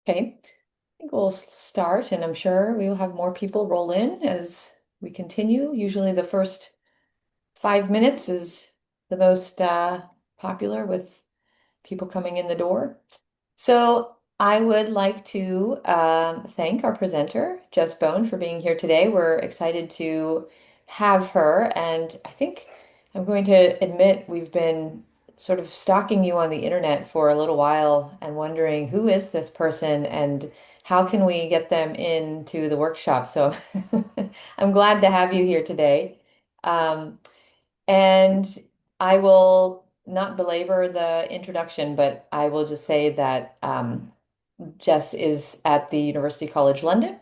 Okay, I think we'll start, and I'm sure we will have more people roll in as we continue. Usually, the first 5 minutes is the most popular with people coming in the door. So, I would like to thank our presenter, Jess Bone, for being here today. We're excited to have her, and I think I'm going to admit we've been sort of stalking you on the internet for a little while and wondering who is this person and how can we get them into the workshop. So I'm glad to have you here today. Um, and I will not belabor the introduction, but I will just say that Jess is at the University College London,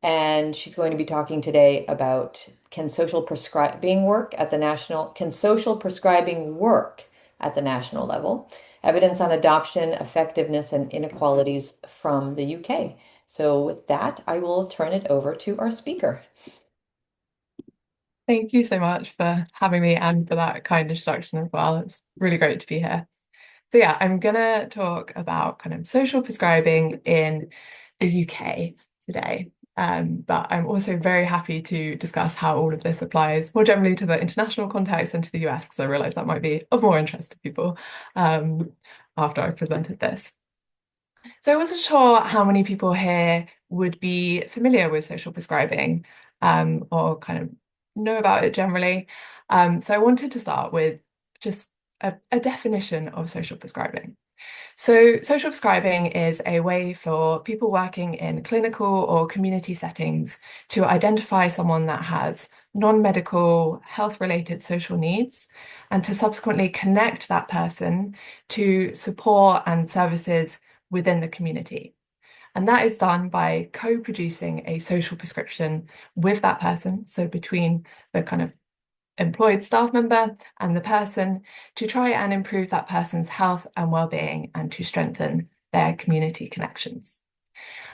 and she's going to be talking today about can social prescribing work at the national level? Evidence on adoption, effectiveness, and inequalities from the UK. So with that, I will turn it over to our speaker. Thank you so much for having me and for that kind introduction as well. It's really great to be here. So yeah, I'm gonna talk about kind of social prescribing in the UK today. But I'm also very happy to discuss how all of this applies more generally to the international context and to the US, because I realize that might be of more interest to people um, after I've presented this. So I wasn't sure how many people here would be familiar with social prescribing or kind of know about it generally. So I wanted to start with just a definition of social prescribing. So social prescribing is a way for people working in clinical or community settings to identify someone that has non-medical health-related social needs and to subsequently connect that person to support and services within the community. And that is done by co-producing a social prescription with that person. So between the kind of employed staff member and the person to try and improve that person's health and well-being and to strengthen their community connections.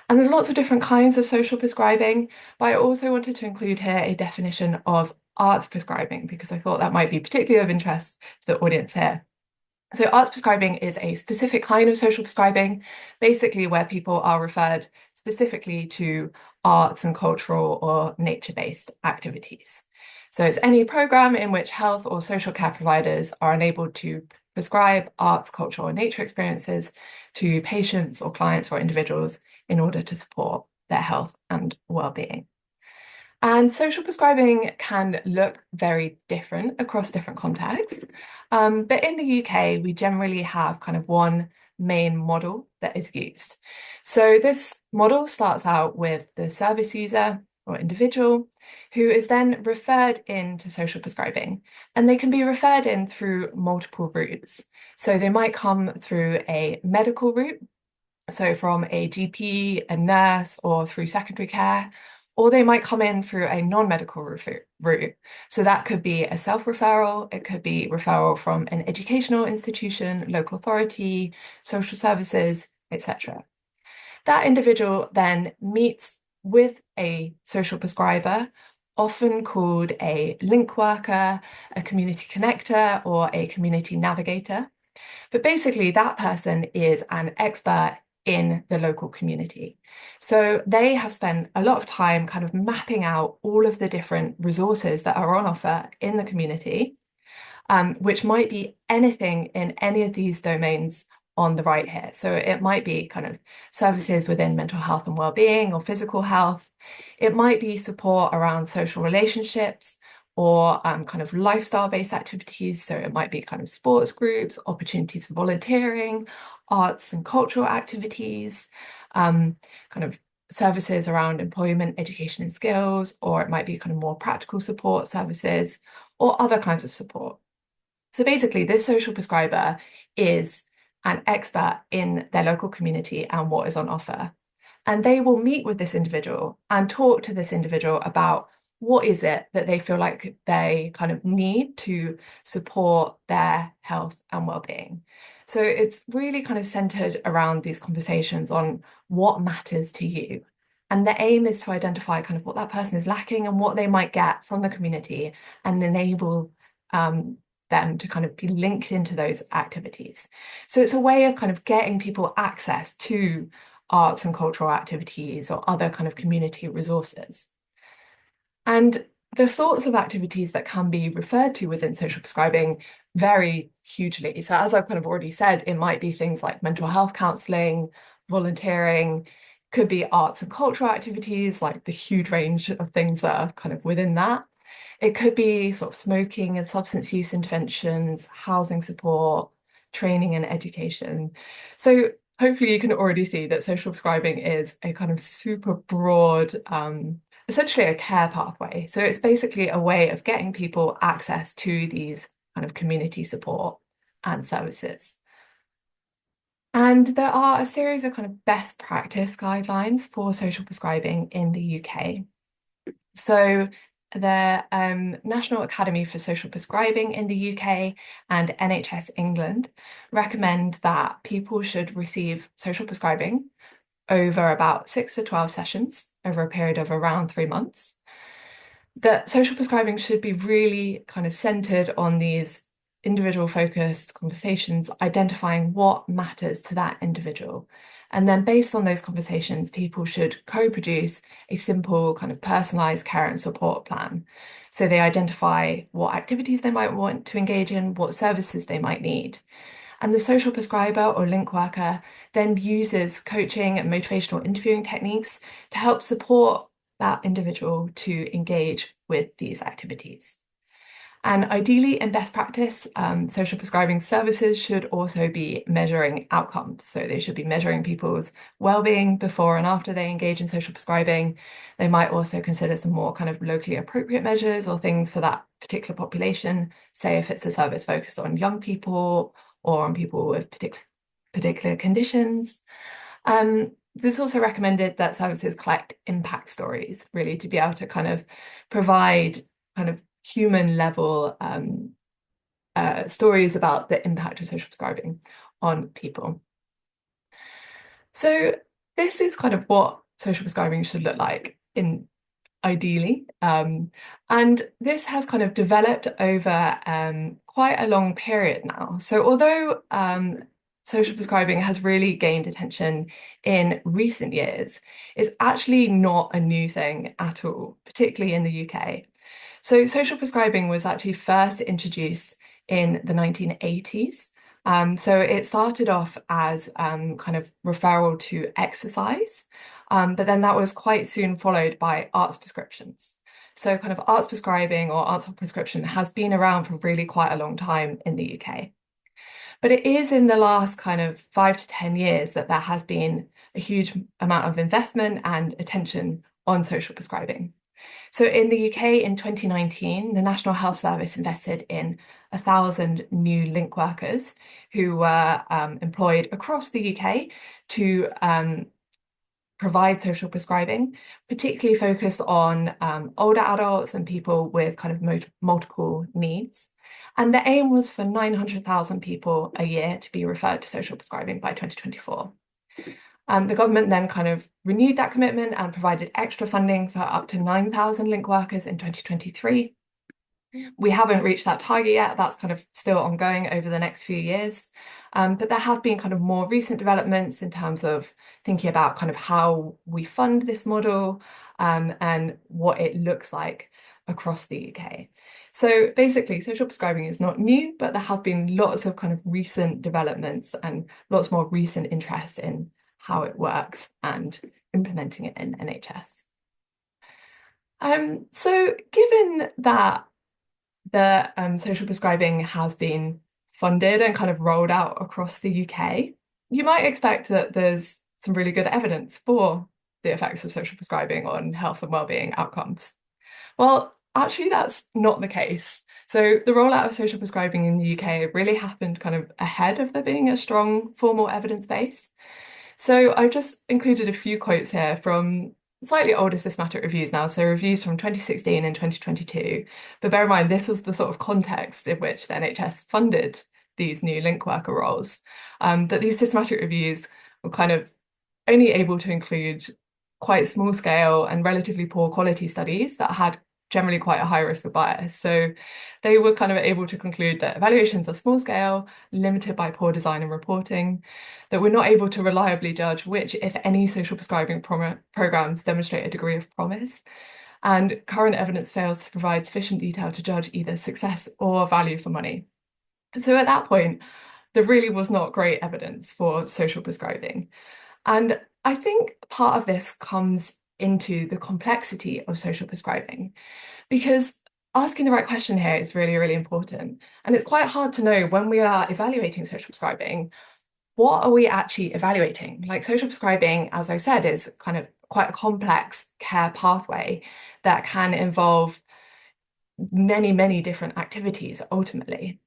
And there's lots of different kinds of social prescribing, but I also wanted to include here a definition of arts prescribing because I thought that might be particularly of interest to the audience here. So arts prescribing is a specific kind of social prescribing, basically where people are referred specifically to arts and cultural or nature-based activities. So it's any program in which health or social care providers are enabled to prescribe arts, cultural, or nature experiences to patients or clients or individuals in order to support their health and well-being. And social prescribing can look very different across different contexts. But in the UK, we generally have kind of one main model that is used. So this model starts out with the service user or individual who is then referred into social prescribing. And they can be referred in through multiple routes. So they might come through a medical route, so from a GP, a nurse, or through secondary care, or they might come in through a non-medical route. So that could be a self-referral, it could be referral from an educational institution, local authority, social services, etc. That individual then meets with a social prescriber, often called a link worker, a community connector, or a community navigator. But basically, that person is an expert in the local community. So they have spent a lot of time kind of mapping out all of the different resources that are on offer in the community, which might be anything in any of these domains on the right here. So it might be kind of services within mental health and well-being or physical health. It might be support around social relationships or kind of lifestyle-based activities. So it might be kind of sports groups, opportunities for volunteering, arts and cultural activities, kind of services around employment, education and skills, or it might be kind of more practical support services or other kinds of support. So basically, this social prescriber is an expert in their local community and what is on offer. And they will meet with this individual and talk to this individual about what is it that they feel like they kind of need to support their health and well-being. So it's really kind of centered around these conversations on what matters to you. And the aim is to identify kind of what that person is lacking and what they might get from the community and enable them to kind of be linked into those activities. So it's a way of kind of getting people access to arts and cultural activities or other kind of community resources. And the sorts of activities that can be referred to within social prescribing vary hugely. So, as I've kind of already said, it might be things like mental health counselling, volunteering, could be arts and cultural activities, like the huge range of things that are kind of within that. It could be sort of smoking and substance use interventions, housing support, training and education. So, hopefully, you can already see that social prescribing is a kind of super broad, essentially a care pathway. So it's basically a way of getting people access to these kind of community support and services. And there are a series of kind of best practice guidelines for social prescribing in the UK. So the National Academy for Social Prescribing in the UK and NHS England recommend that people should receive social prescribing over about 6 to 12 sessions over a period of around 3 months. That social prescribing should be really kind of centered on these individual focused conversations, identifying what matters to that individual. And then based on those conversations, people should co-produce a simple kind of personalized care and support plan. So they identify what activities they might want to engage in, what services they might need. And the social prescriber or link worker then uses coaching and motivational interviewing techniques to help support that individual to engage with these activities. And ideally, in best practice, social prescribing services should also be measuring outcomes. So they should be measuring people's well-being before and after they engage in social prescribing. They might also consider some more kind of locally appropriate measures or things for that particular population, say if it's a service focused on young people or on people with particular conditions. This also recommended that services collect impact stories, really, to be able to kind of provide kind of human level stories about the impact of social prescribing on people. So this is kind of what social prescribing should look like in ideally. And this has kind of developed over quite a long period now. So although social prescribing has really gained attention in recent years, it's actually not a new thing at all, particularly in the UK. So social prescribing was actually first introduced in the 1980s. So it started off as kind of referral to exercise, but then that was quite soon followed by arts prescriptions. So kind of arts prescribing or arts on prescription has been around for really quite a long time in the UK. But it is in the last kind of 5 to 10 years that there has been a huge amount of investment and attention on social prescribing. So in the UK in 2019, the National Health Service invested in 1,000 new link workers who were employed across the UK to provide social prescribing, particularly focused on older adults and people with kind of multiple needs. And the aim was for 900,000 people a year to be referred to social prescribing by 2024. The government then kind of renewed that commitment and provided extra funding for up to 9,000 link workers in 2023. We haven't reached that target yet. That's kind of still ongoing over the next few years. But there have been kind of more recent developments in terms of thinking about kind of how we fund this model and what it looks like across the UK. So basically, social prescribing is not new, but there have been lots of kind of recent developments and lots more recent interest in how it works and implementing it in NHS. So given that the social prescribing has been funded and kind of rolled out across the UK, you might expect that there's some really good evidence for the effects of social prescribing on health and wellbeing outcomes. Well, actually, that's not the case. So the rollout of social prescribing in the UK really happened kind of ahead of there being a strong formal evidence base. So I've just included a few quotes here from slightly older systematic reviews now, so reviews from 2016 and 2022. But bear in mind, this was the sort of context in which the NHS funded these new link worker roles. But these systematic reviews were kind of only able to include quite small scale and relatively poor quality studies that had generally quite a high risk of bias. So they were kind of able to conclude that evaluations are small scale, limited by poor design and reporting, that we're not able to reliably judge which, if any, social prescribing programs demonstrate a degree of promise. And current evidence fails to provide sufficient detail to judge either success or value for money. So at that point, there really was not great evidence for social prescribing. And I think part of this comes into the complexity of social prescribing because asking the right question here is really, really important. And it's quite hard to know when we are evaluating social prescribing, what are we actually evaluating? Like social prescribing, as I said, is kind of quite a complex care pathway that can involve many, many different activities ultimately.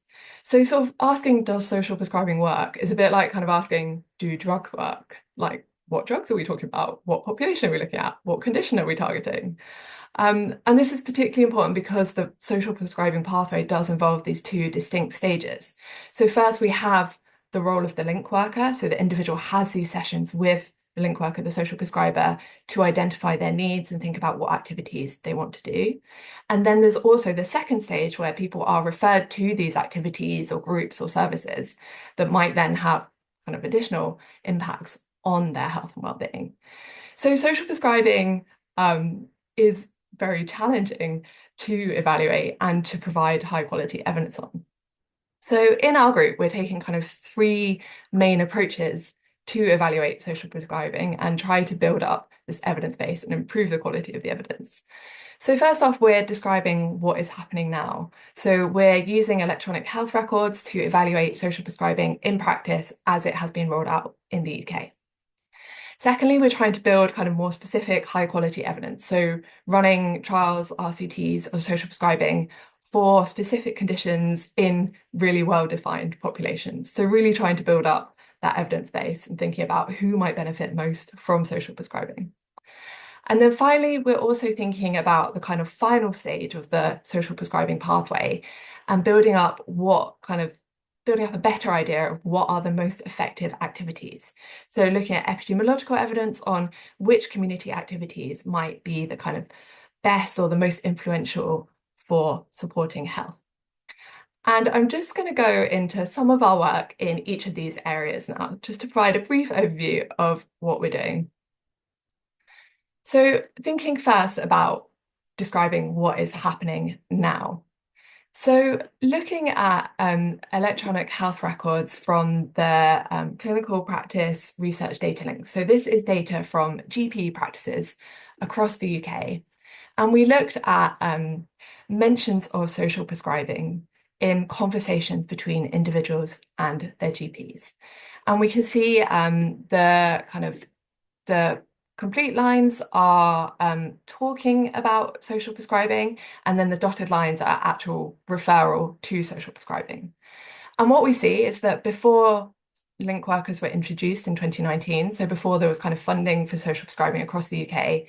So sort of asking, does social prescribing work is a bit like kind of asking, do drugs work? Like, what drugs are we talking about? What population are we looking at? What condition are we targeting? And this is particularly important because the social prescribing pathway does involve these two distinct stages. So first we have the role of the link worker. So the individual has these sessions with the link worker, the social prescriber, to identify their needs and think about what activities they want to do. And then there's also the second stage where people are referred to these activities or groups or services that might then have kind of additional impacts on their health and well-being. So social prescribing is very challenging to evaluate and to provide high quality evidence on. So in our group, we're taking kind of three main approaches to evaluate social prescribing and try to build up this evidence base and improve the quality of the evidence. So first off, we're describing what is happening now. So we're using electronic health records to evaluate social prescribing in practice as it has been rolled out in the UK. Secondly, we're trying to build kind of more specific, high quality evidence. So running trials, RCTs of social prescribing for specific conditions in really well-defined populations. So really trying to build up that evidence base and thinking about who might benefit most from social prescribing. And then finally, we're also thinking about the kind of final stage of the social prescribing pathway and building up a better idea of what are the most effective activities. So looking at epidemiological evidence on which community activities might be the kind of best or the most influential for supporting health. And I'm just going to go into some of our work in each of these areas now, just to provide a brief overview of what we're doing. So thinking first about describing what is happening now. So looking at electronic health records from the clinical practice research data links. So this is data from GP practices across the UK. And we looked at mentions of social prescribing in conversations between individuals and their GPs. And we can see the complete lines are talking about social prescribing, and then the dotted lines are actual referral to social prescribing. And what we see is that before link workers were introduced in 2019, so before there was kind of funding for social prescribing across the UK,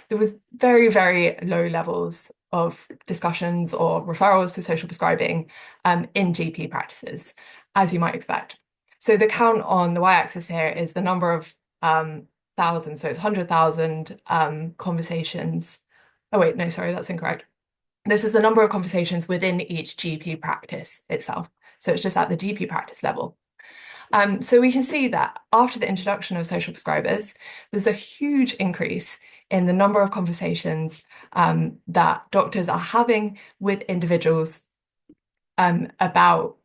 there was very, very low levels of discussions or referrals to social prescribing in GP practices, as you might expect. So the count on the y-axis here is the number of thousands, so it's 100,000 conversations. Oh wait, no, sorry, that's incorrect. This is the number of conversations within each GP practice itself. So it's just at the GP practice level. So we can see that after the introduction of social prescribers, there's a huge increase in the number of conversations that doctors are having with individuals about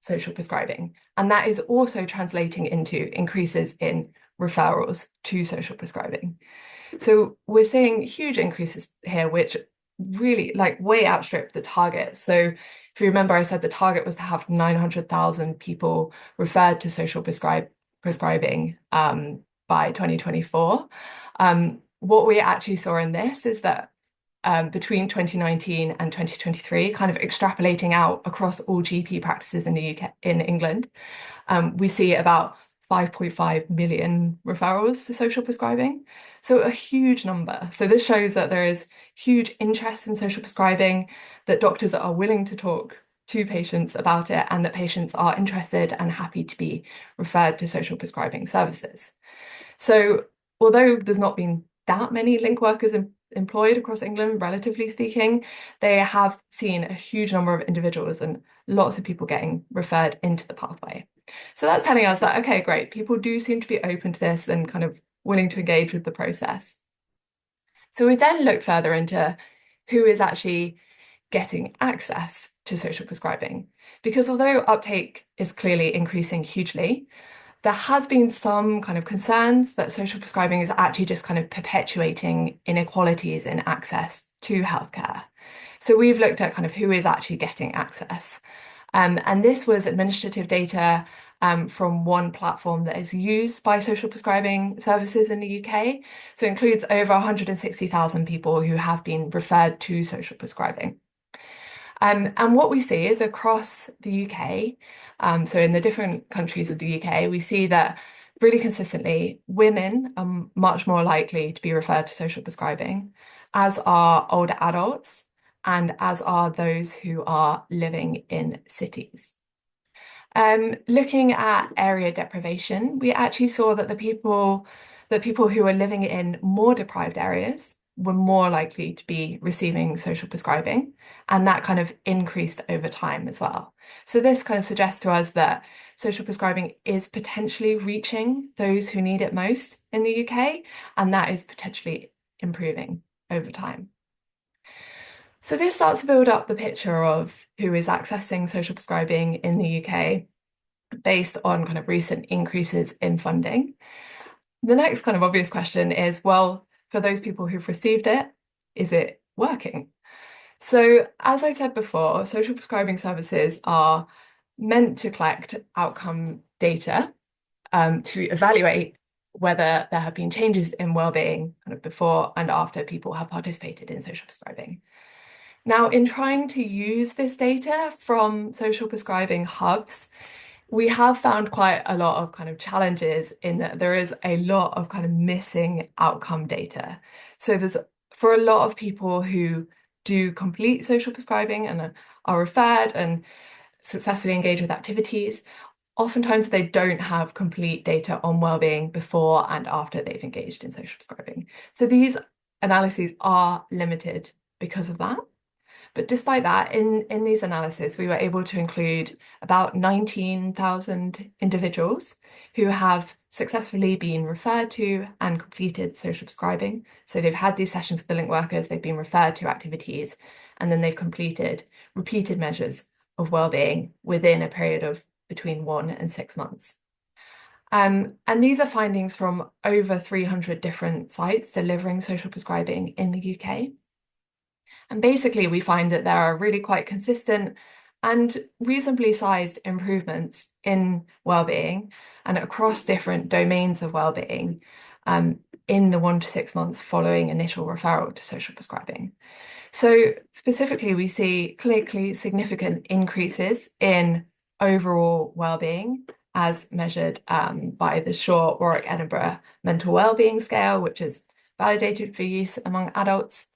social prescribing. And that is also translating into increases in referrals to social prescribing. So we're seeing huge increases here, which really like way outstrip the target. So if you remember, I said the target was to have 900,000 people referred to social prescribing by 2024. What we actually saw in this is that between 2019 and 2023, kind of extrapolating out across all GP practices in the UK, in England, we see about 5.5 million referrals to social prescribing. So a huge number. So this shows that there is huge interest in social prescribing, that doctors are willing to talk to patients about it, and that patients are interested and happy to be referred to social prescribing services. So although there's not been that many link workers in employed across England, relatively speaking, they have seen a huge number of individuals and lots of people getting referred into the pathway. So that's telling us that, okay, great, people do seem to be open to this and kind of willing to engage with the process. So we then looked further into who is actually getting access to social prescribing. Because although uptake is clearly increasing hugely, there has been some kind of concerns that social prescribing is actually just kind of perpetuating inequalities in access to healthcare. So we've looked at kind of who is actually getting access. And this was administrative data from one platform that is used by social prescribing services in the UK. So it includes over 160,000 people who have been referred to social prescribing. And what we see is across the UK, so in the different countries of the UK, we see that really consistently women are much more likely to be referred to social prescribing, as are older adults, and as are those who are living in cities. Looking at area deprivation, we actually saw that the people who were living in more deprived areas were more likely to be receiving social prescribing, and that kind of increased over time as well. So this kind of suggests to us that social prescribing is potentially reaching those who need it most in the UK, and that is potentially improving over time. So this starts to build up the picture of who is accessing social prescribing in the UK based on kind of recent increases in funding. The next kind of obvious question is, well, for those people who've received it, is it working? So, as I said before, social prescribing services are meant to collect outcome data to evaluate whether there have been changes in well-being kind of before and after people have participated in social prescribing. Now, in trying to use this data from social prescribing hubs, we have found quite a lot of kind of challenges in that there is a lot of kind of missing outcome data. So there's for a lot of people who do complete social prescribing and are referred and successfully engage with activities, oftentimes they don't have complete data on well-being before and after they've engaged in social prescribing. So these analyses are limited because of that. But despite that, in these analyses, we were able to include about 19,000 individuals who have successfully been referred to and completed social prescribing. So they've had these sessions with the link workers, they've been referred to activities, and then they've completed repeated measures of well-being within a period of between 1 and 6 months. And these are findings from over 300 different sites delivering social prescribing in the UK. And basically, we find that there are really quite consistent and reasonably sized improvements in well-being and across different domains of well-being in the 1 to 6 months following initial referral to social prescribing. So specifically, we see clinically significant increases in overall well-being as measured by the Short Warwick Edinburgh Mental Wellbeing Scale, which is validated for use among adults.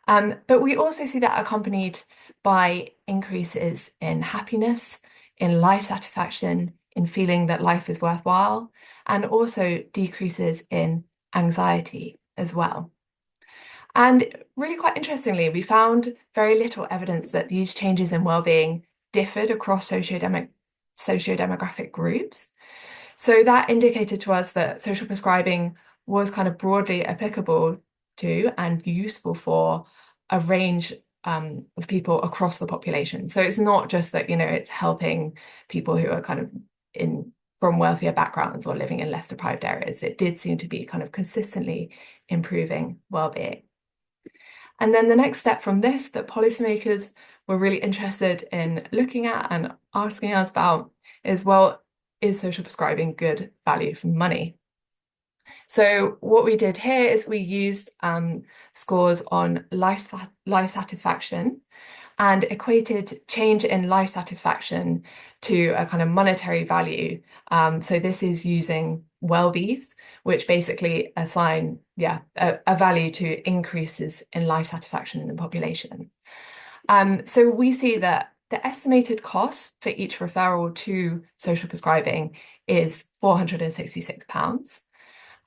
But we also see that accompanied by increases in happiness, in life satisfaction, in feeling that life is worthwhile, and also decreases in anxiety as well. And really quite interestingly, we found very little evidence that these changes in well-being differed across socio-demographic groups. So that indicated to us that social prescribing was kind of broadly applicable to and useful for a range of people across the population. So it's not just that, it's helping people who are kind of from wealthier backgrounds or living in less deprived areas. It did seem to be kind of consistently improving well-being. And then the next step from this that policymakers were really interested in looking at and asking us about is, well, is social prescribing good value for money? So what we did here is we used scores on life satisfaction and equated change in life satisfaction to a kind of monetary value. So this is using Wellbees, which basically assign, a value to increases in life satisfaction in the population. So we see that the estimated cost for each referral to social prescribing is £466.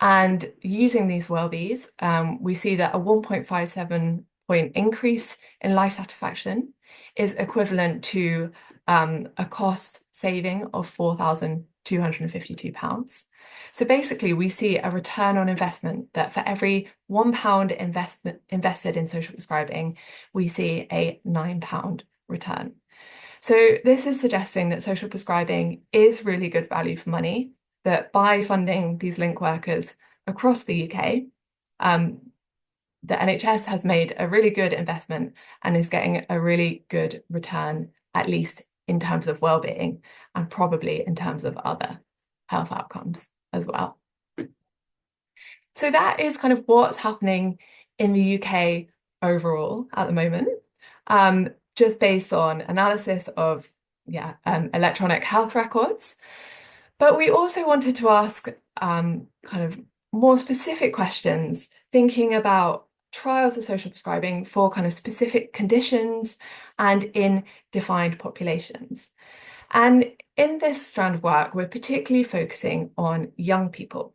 And using these WellBes, we see that a 1.57 point increase in life satisfaction is equivalent to a cost saving of £4,252. So basically, we see a return on investment that for every £1 invested in social prescribing, we see a £9 return. So this is suggesting that social prescribing is really good value for money, that by funding these link workers across the UK, the NHS has made a really good investment and is getting a really good return, at least in terms of well-being and probably in terms of other health outcomes as well. So that is kind of what's happening in the UK overall at the moment, just based on analysis of electronic health records. But we also wanted to ask kind of more specific questions, thinking about trials of social prescribing for kind of specific conditions and in defined populations. And in this strand of work, we're particularly focusing on young people.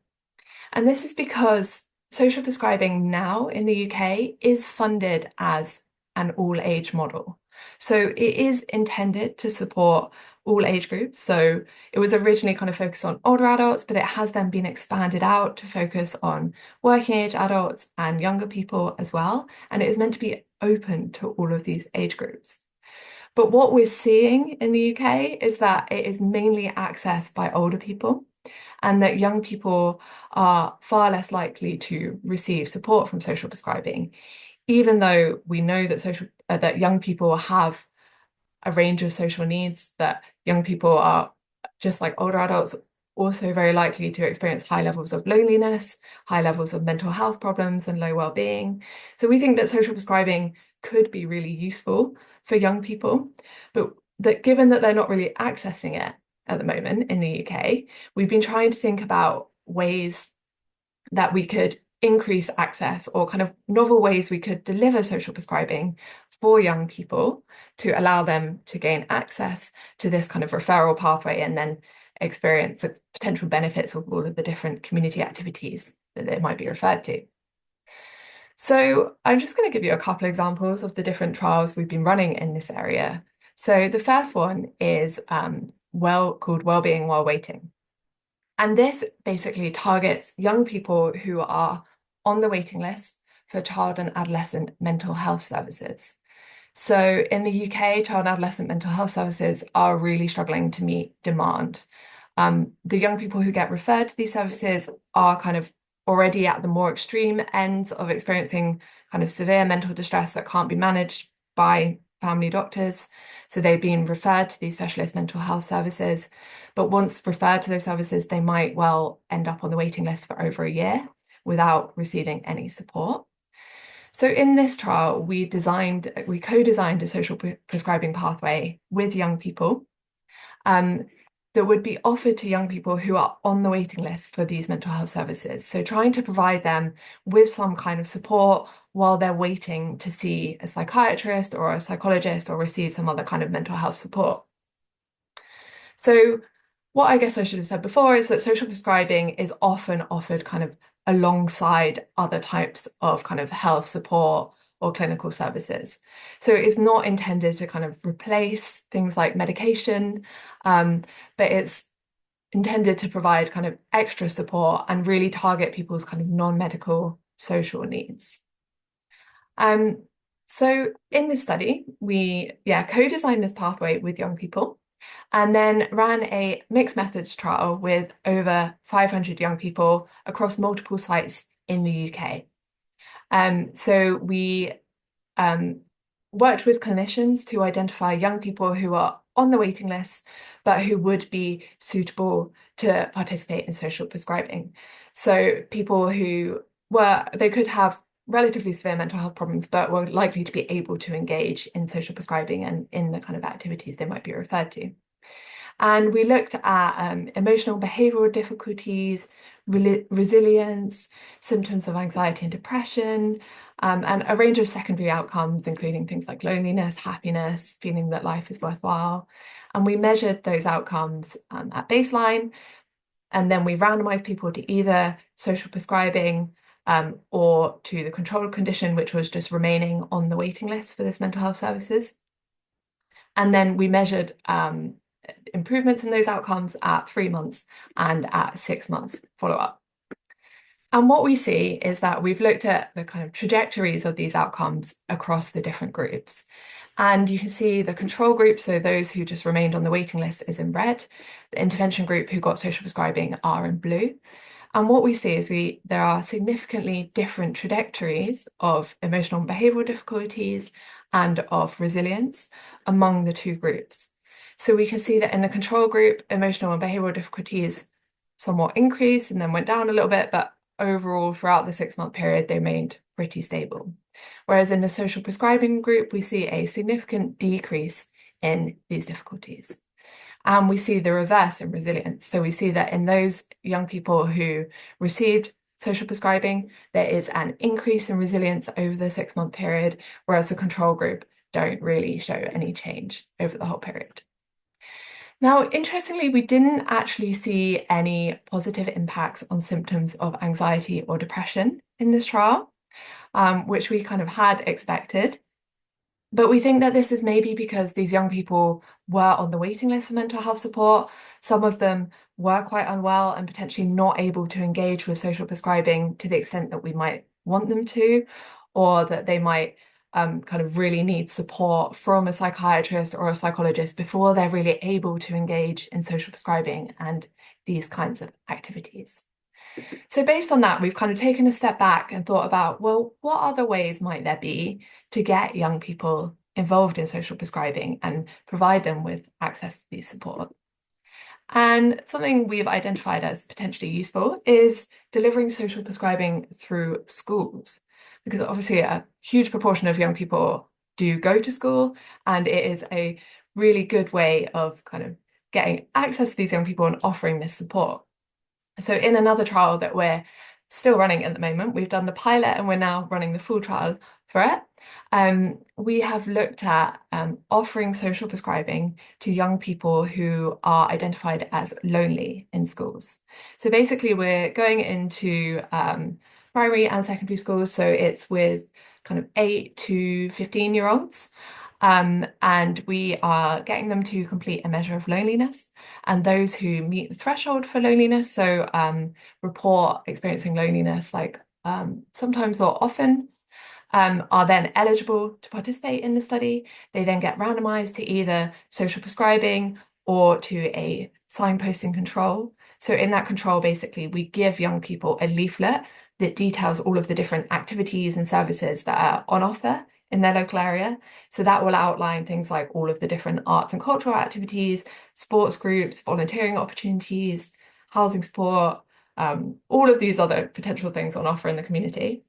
And this is because social prescribing now in the UK is funded as an all-age model. So it is intended to support all age groups. So it was originally kind of focused on older adults, but it has then been expanded out to focus on working age adults and younger people as well. And it is meant to be open to all of these age groups. But what we're seeing in the UK is that it is mainly accessed by older people, and that young people are far less likely to receive support from social prescribing, even though we know that that young people have a range of social needs, that young people are, just like older adults, also very likely to experience high levels of loneliness, high levels of mental health problems, and low well-being. So we think that social prescribing could be really useful for young people, but that given that they're not really accessing it at the moment in the UK, we've been trying to think about ways that we could increase access, or kind of novel ways we could deliver social prescribing for young people to allow them to gain access to this kind of referral pathway and then experience the potential benefits of all of the different community activities that they might be referred to. So I'm just going to give you a couple examples of the different trials we've been running in this area. So the first one is called Wellbeing While Waiting. And this basically targets young people who are on the waiting list for child and adolescent mental health services. So in the UK, child and adolescent mental health services are really struggling to meet demand. The young people who get referred to these services are kind of already at the more extreme ends of experiencing kind of severe mental distress that can't be managed by family doctors. So they've been referred to these specialist mental health services. But once referred to those services, they might well end up on the waiting list for over a year without receiving any support. So in this trial, we co-designed a social prescribing pathway with young people that would be offered to young people who are on the waiting list for these mental health services. So trying to provide them with some kind of support while they're waiting to see a psychiatrist or a psychologist or receive some other kind of mental health support. So what I guess I should have said before is that social prescribing is often offered kind of alongside other types of kind of health support or clinical services. So it's not intended to kind of replace things like medication, but it's intended to provide kind of extra support and really target people's kind of non-medical social needs. So in this study, we co-designed this pathway with young people and then ran a mixed methods trial with over 500 young people across multiple sites in the UK. So we worked with clinicians to identify young people who are on the waiting list, but who would be suitable to participate in social prescribing. So people they could have relatively severe mental health problems, but were likely to be able to engage in social prescribing and in the kind of activities they might be referred to. And we looked at emotional behavioral difficulties, resilience, symptoms of anxiety and depression, and a range of secondary outcomes, including things like loneliness, happiness, feeling that life is worthwhile. And we measured those outcomes at baseline And then we randomize people to either social prescribing or to the control condition, which was just remaining on the waiting list for this mental health services. And then we measured improvements in those outcomes at 3 months and at 6 months follow-up. And what we see is that we've looked at the kind of trajectories of these outcomes across the different groups. And you can see the control group, so those who just remained on the waiting list, is in red. The intervention group who got social prescribing are in blue. And what we see is there are significantly different trajectories of emotional and behavioral difficulties and of resilience among the two groups. So we can see that in the control group, emotional and behavioral difficulties somewhat increased and then went down a little bit, but overall throughout the 6-month period, they remained pretty stable. Whereas in the social prescribing group, we see a significant decrease in these difficulties. And we see the reverse in resilience. So we see that in those young people who received social prescribing, there is an increase in resilience over the 6-month period, whereas the control group don't really show any change over the whole period. Now, interestingly, we didn't actually see any positive impacts on symptoms of anxiety or depression in this trial, which we kind of had expected. But we think that this is maybe because these young people were on the waiting list for mental health support. Some of them were quite unwell and potentially not able to engage with social prescribing to the extent that we might want them to, or that they might kind of really need support from a psychiatrist or a psychologist before they're really able to engage in social prescribing and these kinds of activities. So based on that, we've kind of taken a step back and thought about, well, what other ways might there be to get young people involved in social prescribing and provide them with access to these support? And something we've identified as potentially useful is delivering social prescribing through schools, because obviously a huge proportion of young people do go to school, and it is a really good way of kind of getting access to these young people and offering this support. So in another trial that we're still running at the moment, we've done the pilot and we're now running the full trial for it. We have looked at offering social prescribing to young people who are identified as lonely in schools. So basically, we're going into primary and secondary schools, so it's with kind of 8 to 15-year-olds. And we are getting them to complete a measure of loneliness. And those who meet the threshold for loneliness, so report experiencing loneliness like sometimes or often, are then eligible to participate in the study. They then get randomized to either social prescribing or to a signposting control. So in that control, basically, we give young people a leaflet that details all of the different activities and services that are on offer in their local area. So that will outline things like all of the different arts and cultural activities, sports groups, volunteering opportunities, housing support, all of these other potential things on offer in the community.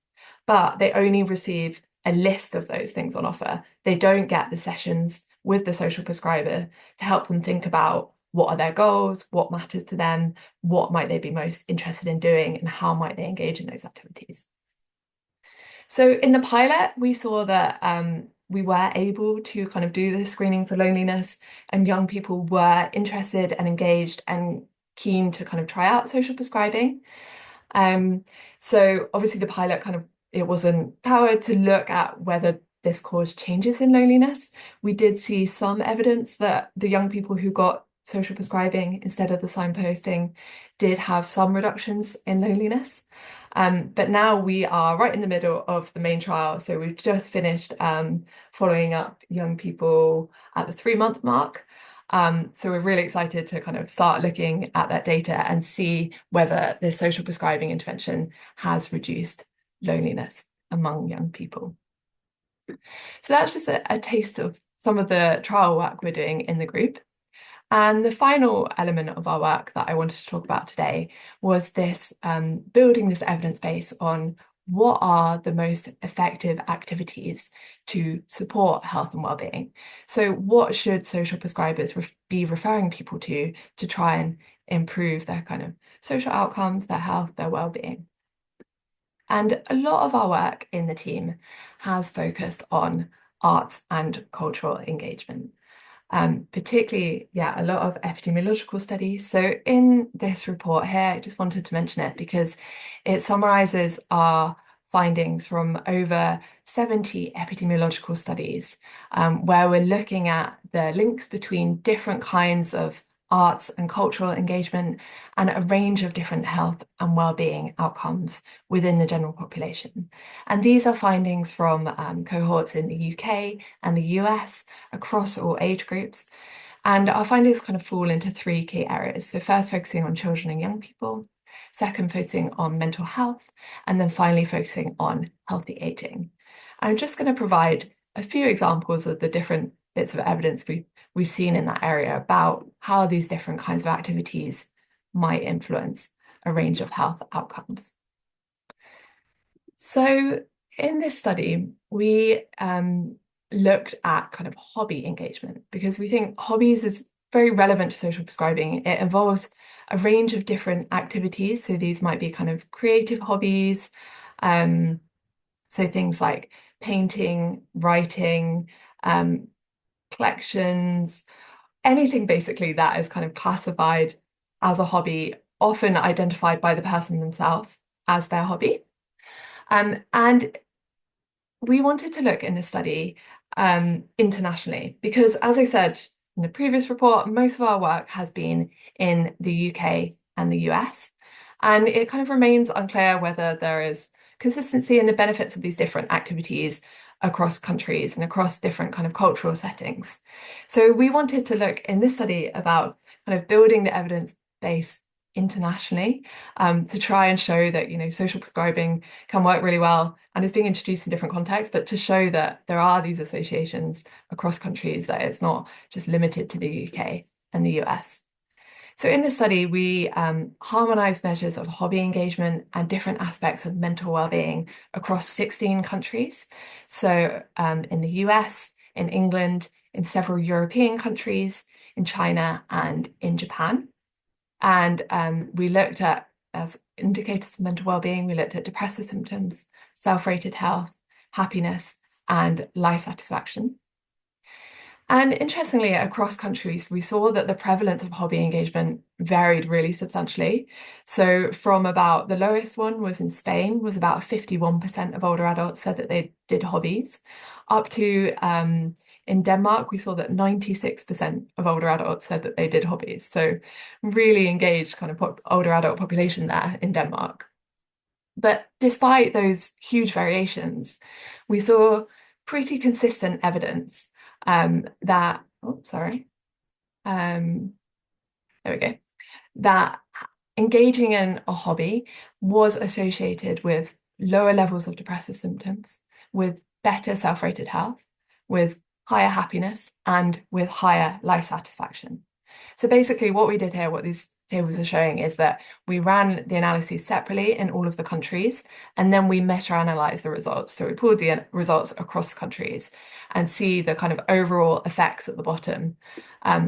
But they only receive a list of those things on offer. They don't get the sessions with the social prescriber to help them think about what are their goals, what matters to them, what might they be most interested in doing, and how might they engage in those activities. So in the pilot, we saw that we were able to kind of do the screening for loneliness, and young people were interested and engaged and keen to kind of try out social prescribing. So obviously the pilot it wasn't powered to look at whether this caused changes in loneliness. We did see some evidence that the young people who got social prescribing instead of the signposting did have some reductions in loneliness. But now we are right in the middle of the main trial. So we've just finished following up young people at the 3-month mark. So we're really excited to kind of start looking at that data and see whether the social prescribing intervention has reduced loneliness among young people. So that's just a taste of some of the trial work we're doing in the group. And the final element of our work that I wanted to talk about today was this building this evidence base on what are the most effective activities to support health and well-being. So what should social prescribers be referring people to try and improve their kind of social outcomes, their health, their well-being? And a lot of our work in the team has focused on arts and cultural engagement. particularly, yeah, a lot of epidemiological studies. So in this report here, I just wanted to mention it because it summarizes our findings from over 70 epidemiological studies, where we're looking at the links between different kinds of arts and cultural engagement and a range of different health and well-being outcomes within the general population. And these are findings from cohorts in the UK and the US across all age groups. And our findings kind of fall into three key areas. So first, focusing on children and young people, second, focusing on mental health, and then finally focusing on healthy aging. I'm just going to provide a few examples of the different bits of evidence we've seen in that area about how these different kinds of activities might influence a range of health outcomes. So in this study, we looked at kind of hobby engagement because we think hobbies is very relevant to social prescribing. It involves a range of different activities. So these might be kind of creative hobbies. Um, so things like painting, writing, um, collections, anything basically that is kind of classified as a hobby, often identified by the person themselves as their hobby. And we wanted to look in the study internationally because, as I said in the previous report, most of our work has been in the UK and the US, and it kind of remains unclear whether there is consistency in the benefits of these different activities across countries and across different kind of cultural settings. So we wanted to look in this study about kind of building the evidence base internationally to try and show that, social prescribing can work really well and is being introduced in different contexts, but to show that there are these associations across countries, that it's not just limited to the UK and the US. So in this study, we harmonized measures of hobby engagement and different aspects of mental well-being across 16 countries. So in the US, in England, in several European countries, in China, and in Japan. And we looked at, as indicators of mental well-being, we looked at depressive symptoms, self-rated health, happiness, and life satisfaction. And interestingly, across countries, we saw that the prevalence of hobby engagement varied really substantially. So from about the lowest one was in Spain, was about 51% of older adults said that they did hobbies, up to in Denmark, we saw that 96% of older adults said that they did hobbies. So really engaged kind of older adult population there in Denmark. But despite those huge variations, we saw pretty consistent evidence that, oh, sorry, there we go, that engaging in a hobby was associated with lower levels of depressive symptoms, with better self-rated health, with higher happiness, and with higher life satisfaction. So basically what we did here, what these tables are showing, is that we ran the analyses separately in all of the countries, and then we meta-analyzed the results. So we pulled the results across the countries and see the kind of overall effects at the bottom.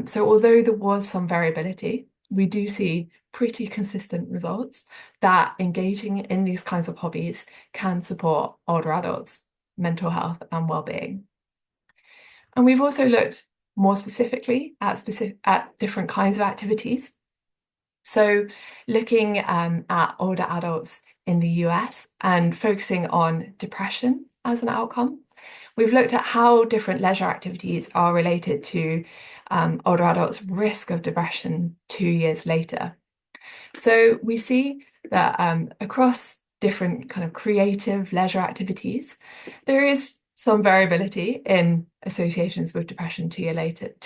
So although there was some variability, we do see pretty consistent results that engaging in these kinds of hobbies can support older adults' mental health and well-being. And we've also looked more specifically at different kinds of activities. So looking at older adults in the US and focusing on depression as an outcome. We've looked at how different leisure activities are related to older adults' risk of depression 2 years later. So we see that across different kind of creative leisure activities, there is some variability in associations with depression 2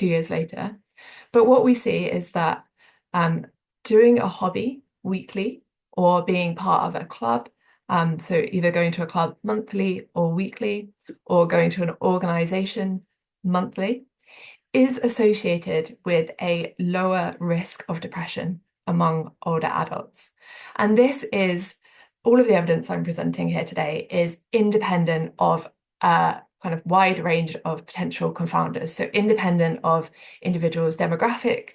years later. But what we see is that doing a hobby weekly or being part of a club, so either going to a club monthly or weekly, or going to an organization monthly, is associated with a lower risk of depression among older adults. And this is all of the evidence I'm presenting here today is independent of a kind of wide range of potential confounders. So independent of individuals' demographic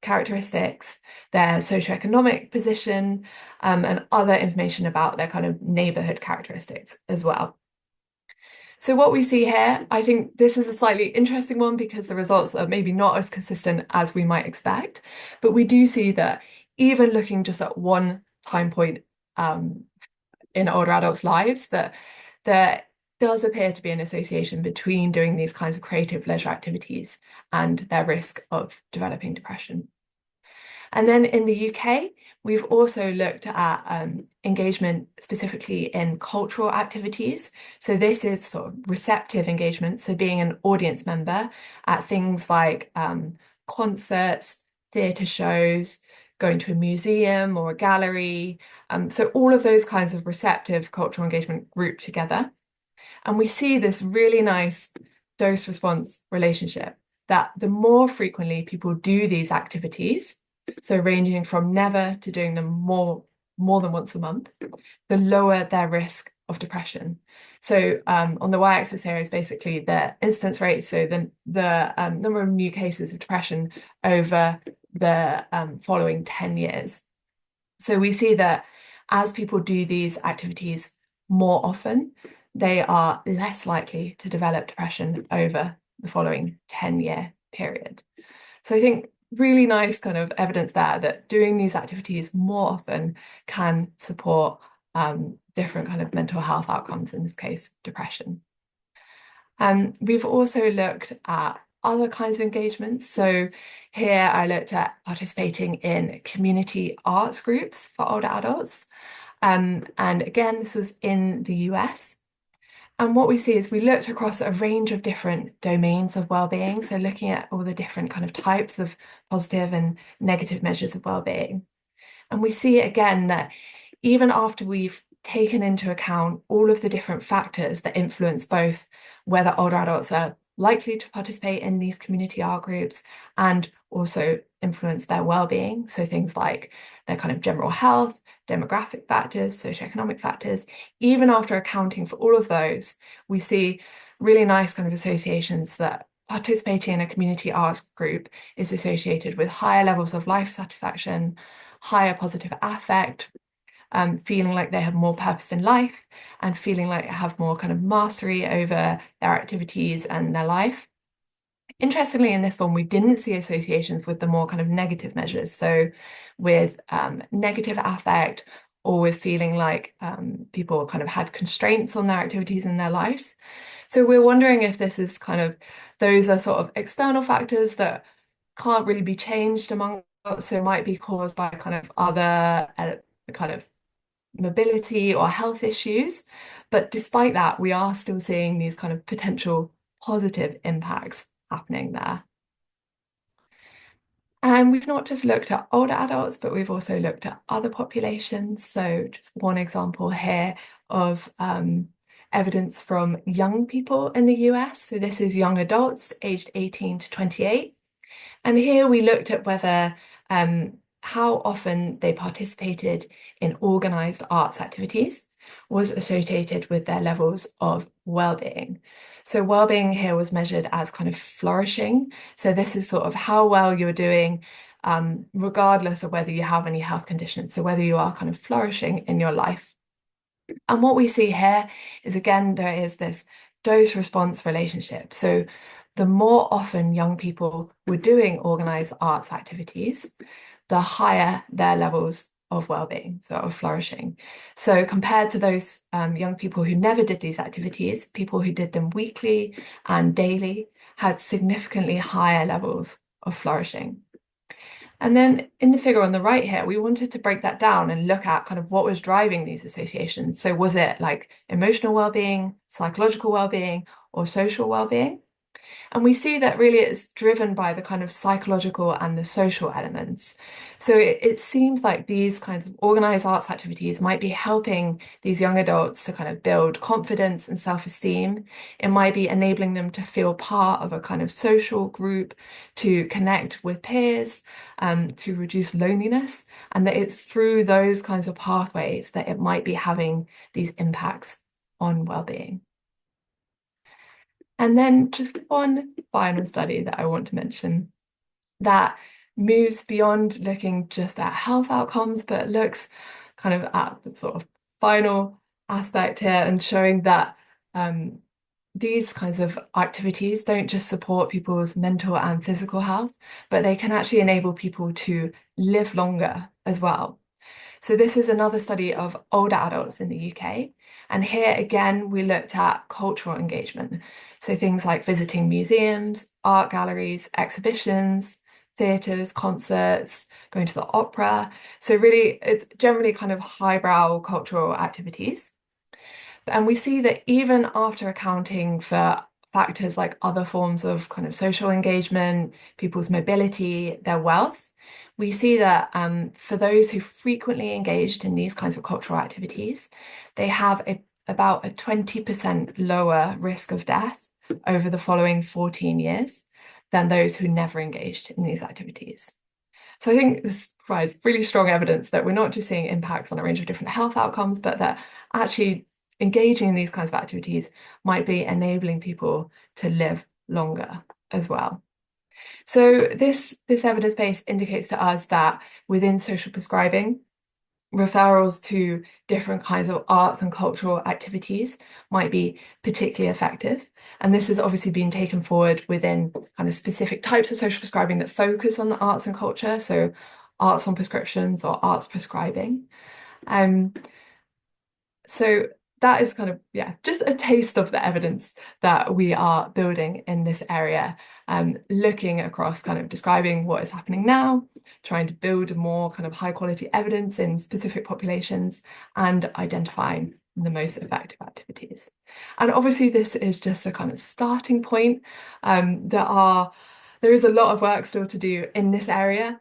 characteristics, their socioeconomic position, and other information about their kind of neighborhood characteristics as well. So what we see here, I think this is a slightly interesting one because the results are maybe not as consistent as we might expect, but we do see that even looking just at one time point um, in older adults' lives, that there does appear to be an association between doing these kinds of creative leisure activities and their risk of developing depression. And then in the UK, we've also looked at engagement specifically in cultural activities. So this is sort of receptive engagement, so being an audience member at things like concerts, theatre shows, going to a museum or a gallery. So all of those kinds of receptive cultural engagement grouped together. And we see this really nice dose response relationship that the more frequently people do these activities, so ranging from never to doing them more than once a month, the lower their risk of depression. So on the y-axis here is basically the incidence rate, so the number of new cases of depression over the following 10 years. So we see that as people do these activities more often, they are less likely to develop depression over the following 10-year period. So I think really nice kind of evidence there that doing these activities more often can support different kind of mental health outcomes, in this case, depression. We've also looked at other kinds of engagements. So here I looked at participating in community arts groups for older adults. And again, this was in the US. And what we see is we looked across a range of different domains of well-being. So looking at all the different kind of types of positive and negative measures of well-being. And we see again that even after we've taken into account all of the different factors that influence both whether older adults are likely to participate in these community art groups and also influence their well-being. So things like their kind of general health, demographic factors, socioeconomic factors, even after accounting for all of those, we see really nice kind of associations that participating in a community arts group is associated with higher levels of life satisfaction, higher positive affect, feeling like they have more purpose in life, and feeling like they have more kind of mastery over their activities and their life. Interestingly, in this one, we didn't see associations with the more kind of negative measures. So with negative affect or with feeling like people kind of had constraints on their activities in their lives. So we're wondering if this is kind of, those are sort of external factors that can't really be changed among us, so might be caused by kind of other kind of mobility or health issues. But despite that, we are still seeing these kind of potential positive impacts happening there. And we've not just looked at older adults, but we've also looked at other populations. So just one example here of evidence from young people in the US. So this is young adults aged 18 to 28. And here we looked at whether how often they participated in organised arts activities was associated with their levels of well-being. So well-being here was measured as kind of flourishing. So this is sort of how well you're doing, regardless of whether you have any health conditions. So whether you are kind of flourishing in your life. And what we see here is, again, there is this dose response relationship. So the more often young people were doing organized arts activities, the higher their levels of well-being, so of flourishing. So compared to those young people who never did these activities, people who did them weekly and daily had significantly higher levels of flourishing. And then in the figure on the right here, we wanted to break that down and look at kind of what was driving these associations. So was it like emotional well-being, psychological well-being, or social well-being? And we see that really it's driven by the kind of psychological and the social elements. So it seems like these kinds of organized arts activities might be helping these young adults to kind of build confidence and self-esteem. It might be enabling them to feel part of a kind of social group, to connect with peers, to reduce loneliness, and that it's through those kinds of pathways that it might be having these impacts on well-being. And then just one final study that I want to mention that moves beyond looking just at health outcomes, but looks kind of at the sort of final aspect here and showing that these kinds of activities don't just support people's mental and physical health, but they can actually enable people to live longer as well. So this is another study of older adults in the UK. And here again, we looked at cultural engagement. So things like visiting museums, art galleries, exhibitions, theatres, concerts, going to the opera. So really, it's generally kind of highbrow cultural activities. And we see that even after accounting for factors like other forms of kind of social engagement, people's mobility, their wealth, we see that for those who frequently engaged in these kinds of cultural activities, they have about a 20% lower risk of death over the following 14 years than those who never engaged in these activities. So I think this provides really strong evidence that we're not just seeing impacts on a range of different health outcomes, but that actually engaging in these kinds of activities might be enabling people to live longer as well. So this evidence base indicates to us that within social prescribing, referrals to different kinds of arts and cultural activities might be particularly effective. And this has obviously been taken forward within kind of specific types of social prescribing that focus on the arts and culture, so arts on prescriptions or arts prescribing. Um, so that is kind of, yeah, just a taste of the evidence that we are building in this area, looking across kind of describing what is happening now, trying to build more kind of high quality evidence in specific populations and identifying the most effective activities. And obviously this is just a kind of starting point. There is a lot of work still to do in this area.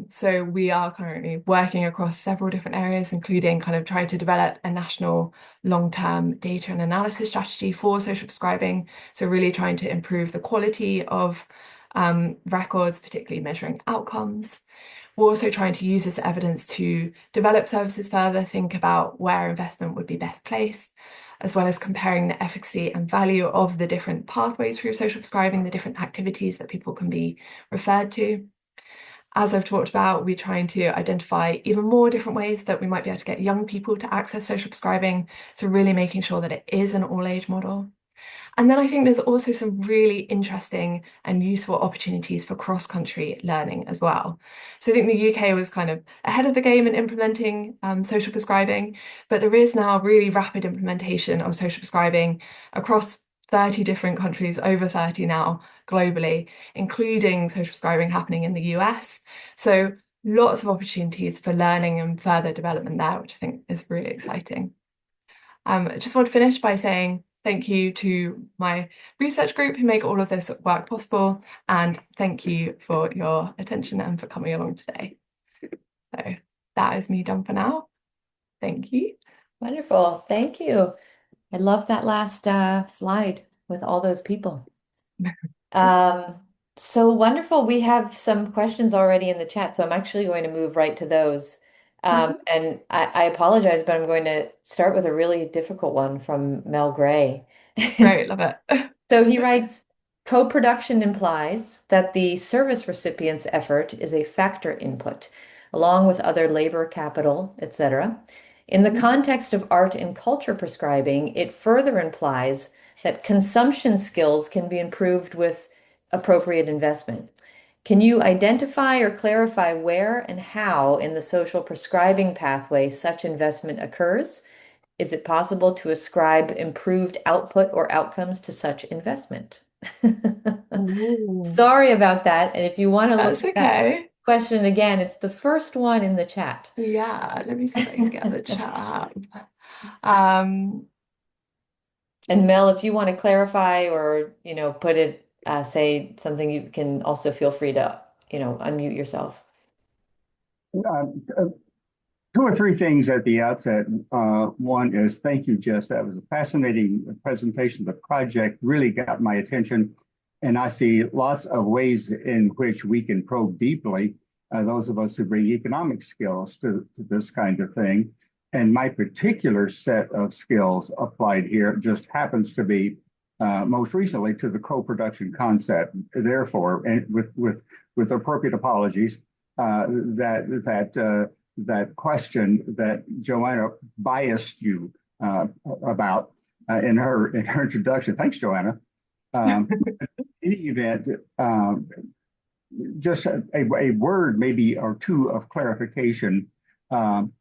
So we are currently working across several different areas, including kind of trying to develop a national long-term data and analysis strategy for social prescribing. So really trying to improve the quality of records, particularly measuring outcomes. We're also trying to use this evidence to develop services further, think about where investment would be best placed, as well as comparing the efficacy and value of the different pathways through social prescribing, the different activities that people can be referred to. As I've talked about, we're trying to identify even more different ways that we might be able to get young people to access social prescribing. So really making sure that it is an all-age model. And then I think there's also some really interesting and useful opportunities for cross-country learning as well. So I think the UK was kind of ahead of the game in implementing social prescribing, but there is now really rapid implementation of social prescribing across 30 different countries, over 30 now globally, including social prescribing happening in the US. So lots of opportunities for learning and further development there, which I think is really exciting. I just want to finish by saying thank you to my research group who make all of this work possible, and thank you for your attention and for coming along today. So that is me done for now. Thank you. Wonderful. Thank you. I love that last slide with all those people. Um, so wonderful. We have some questions already in the chat, so I'm actually going to move right to those. Mhm. And I apologize, but I'm going to start with a really difficult one from Mel Gray. Great, love it. So he writes, co-production implies that the service recipient's effort is a factor input, along with other labor capital, etc. In the context of art and culture prescribing, it further implies that consumption skills can be improved with appropriate investment. Can you identify or clarify where and how in the social prescribing pathway such investment occurs? Is it possible to ascribe improved output or outcomes to such investment? Ooh, Sorry about that. And if you want to look that's at that okay. question again, it's the first one in the chat. Yeah, let me see if I can get the chat up. Um, And Mel, if you want to clarify or, put it, say something, you can also feel free to, unmute yourself. Uh, Two or three things at the outset. One is thank you, Jess. That was a fascinating presentation. The project really got my attention, and I see lots of ways in which we can probe deeply, those of us who bring economic skills to this kind of thing. And my particular set of skills applied here just happens to be most recently to the co-production concept. Therefore, and with appropriate apologies, that question that Joanna biased you about in her introduction. Thanks, Joanna. In any event, just a word maybe or two of clarification. Um,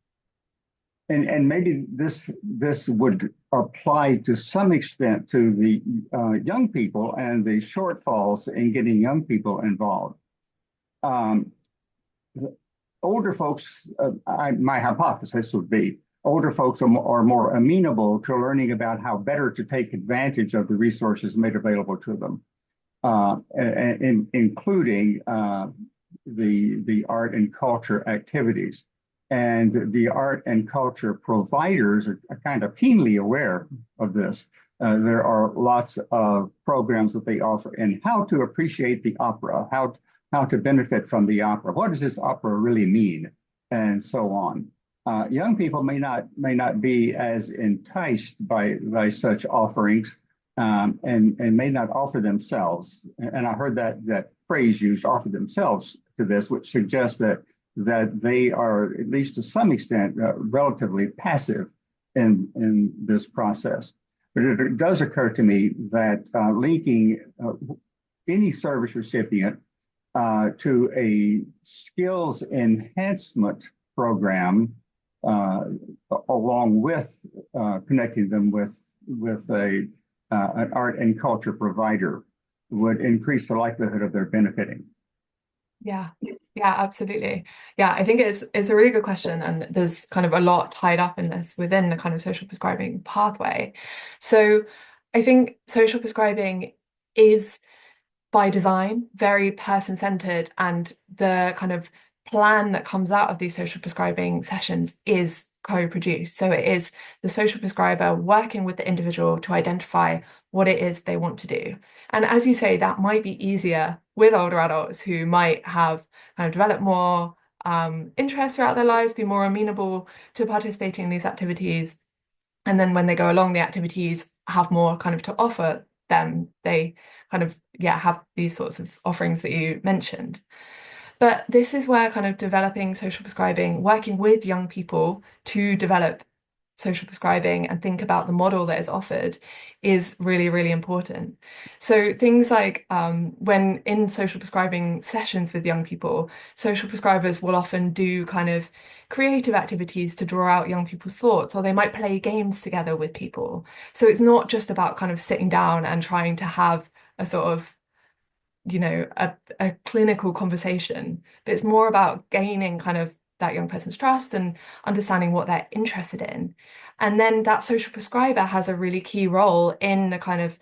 and maybe this would apply to some extent to the young people and the shortfalls in getting young people involved. Um, older folks, my hypothesis would be older folks are more amenable to learning about how better to take advantage of the resources made available to them, including the art and culture activities. And the art and culture providers are kind of keenly aware of this. There are lots of programs that they offer and how to appreciate the opera, how to benefit from the opera. What does this opera really mean? And so on. Young people may not be as enticed by such offerings, and may not offer themselves. And I heard that phrase used, offer themselves to this, which suggests that they are, at least to some extent, relatively passive in this process. But it does occur to me that linking any service recipient to a skills enhancement program, along with connecting them with an art and culture provider, would increase the likelihood of their benefiting. Yeah, yeah, absolutely. Yeah, I think it's a really good question, and there's kind of a lot tied up in this within the kind of social prescribing pathway. So I think social prescribing is by design very person-centered, and the kind of plan that comes out of these social prescribing sessions is co-produced. So it is the social prescriber working with the individual to identify what it is they want to do. And as you say, that might be easier with older adults who might have kind of developed more interest throughout their lives, be more amenable to participating in these activities. And then when they go along the activities, have more kind of to offer them. They kind of, yeah, have these sorts of offerings that you mentioned. But this is where kind of developing social prescribing, working with young people to develop social prescribing and think about the model that is offered is really, really important. So things like when in social prescribing sessions with young people, social prescribers will often do kind of creative activities to draw out young people's thoughts, or they might play games together with people. So it's not just about kind of sitting down and trying to have a sort of a clinical conversation, but it's more about gaining kind of that young person's trust and understanding what they're interested in. And then that social prescriber has a really key role in the kind of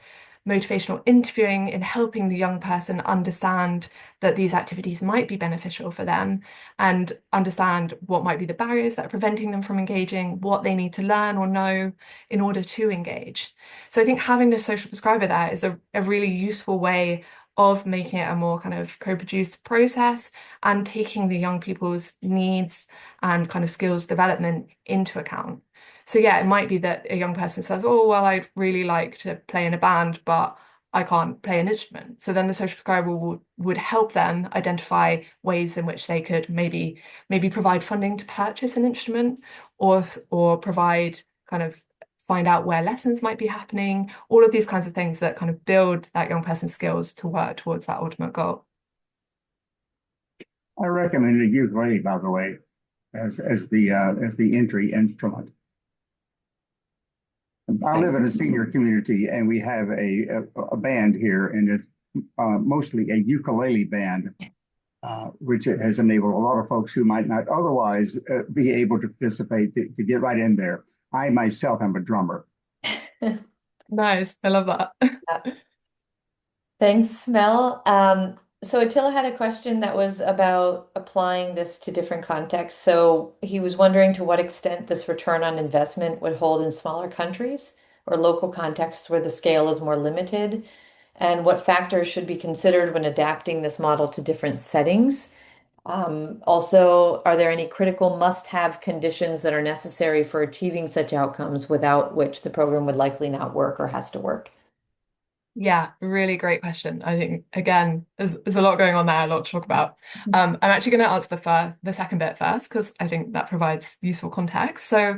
motivational interviewing, in helping the young person understand that these activities might be beneficial for them and understand what might be the barriers that are preventing them from engaging, what they need to learn or know in order to engage. So I think having this social prescriber there is a really useful way of making it a more kind of co-produced process and taking the young people's needs and kind of skills development into account. So yeah, it might be that a young person says, oh, well, I'd really like to play in a band, but I can't play an instrument. So then the social prescriber would help them identify ways in which they could maybe provide funding to purchase an instrument, or provide kind of find out where lessons might be happening, all of these kinds of things that kind of build that young person's skills to work towards that ultimate goal. I recommend a ukulele, by the way, as the entry instrument. I live in a senior community, and we have a band here, and it's mostly a ukulele band, which has enabled a lot of folks who might not otherwise be able to participate to get right in there. I myself am a drummer. Nice, I love that. Thanks, Mel. So Attila had a question that was about applying this to different contexts. So he was wondering to what extent this return on investment would hold in smaller countries or local contexts where the scale is more limited, and what factors should be considered when adapting this model to different settings. Also, are there any critical must-have conditions that are necessary for achieving such outcomes without which the program would likely not work or has to work? Yeah, really great question. I think again, there's a lot going on there, a lot to talk about. I'm actually going to answer the second bit first because I think that provides useful context. So,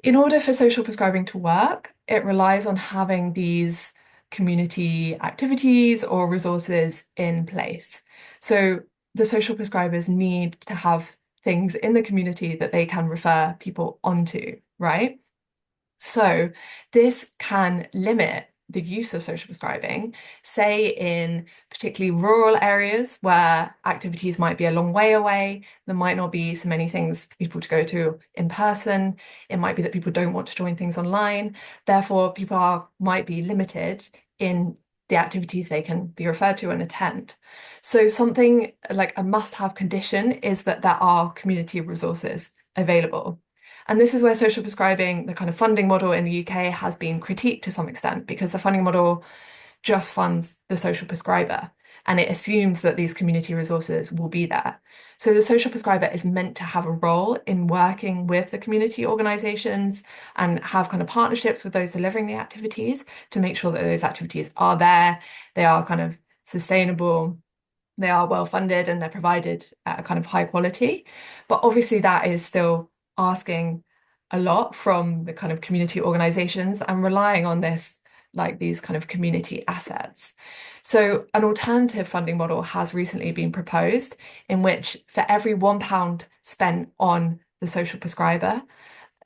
in order for social prescribing to work, it relies on having these community activities or resources in place. So the social prescribers need to have things in the community that they can refer people onto, right? So this can limit the use of social prescribing, say in particularly rural areas where activities might be a long way away. There might not be so many things for people to go to in person. It might be that people don't want to join things online. Therefore, might be limited in the activities they can be referred to and attend. So something like a must-have condition is that there are community resources available. And this is where social prescribing, the kind of funding model in the UK, has been critiqued to some extent because the funding model just funds the social prescriber and it assumes that these community resources will be there. So the social prescriber is meant to have a role in working with the community organisations and have kind of partnerships with those delivering the activities to make sure that those activities are there, they are kind of sustainable, they are well funded, and they're provided at a kind of high quality. But obviously that is still asking a lot from the kind of community organizations and relying on these kind of community assets. So an alternative funding model has recently been proposed in which for every £1 spent on the social prescriber,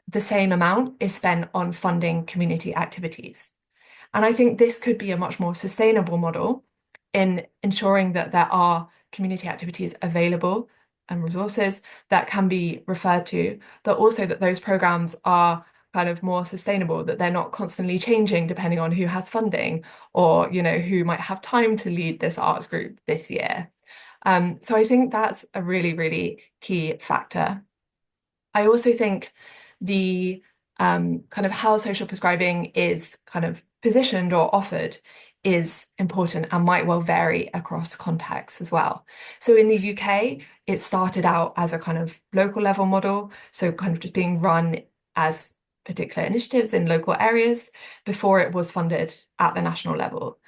the same amount is spent on funding community activities. And I think this could be a much more sustainable model in ensuring that there are community activities available and resources that can be referred to, but also that those programs are kind of more sustainable, that they're not constantly changing depending on who has funding or, who might have time to lead this arts group this year. So I think that's a really, really key factor. I also think the kind of how social prescribing is kind of positioned or offered is important and might well vary across contexts as well. So in the UK, it started out as a kind of local level model, so kind of just being run as particular initiatives in local areas before it was funded at the national level.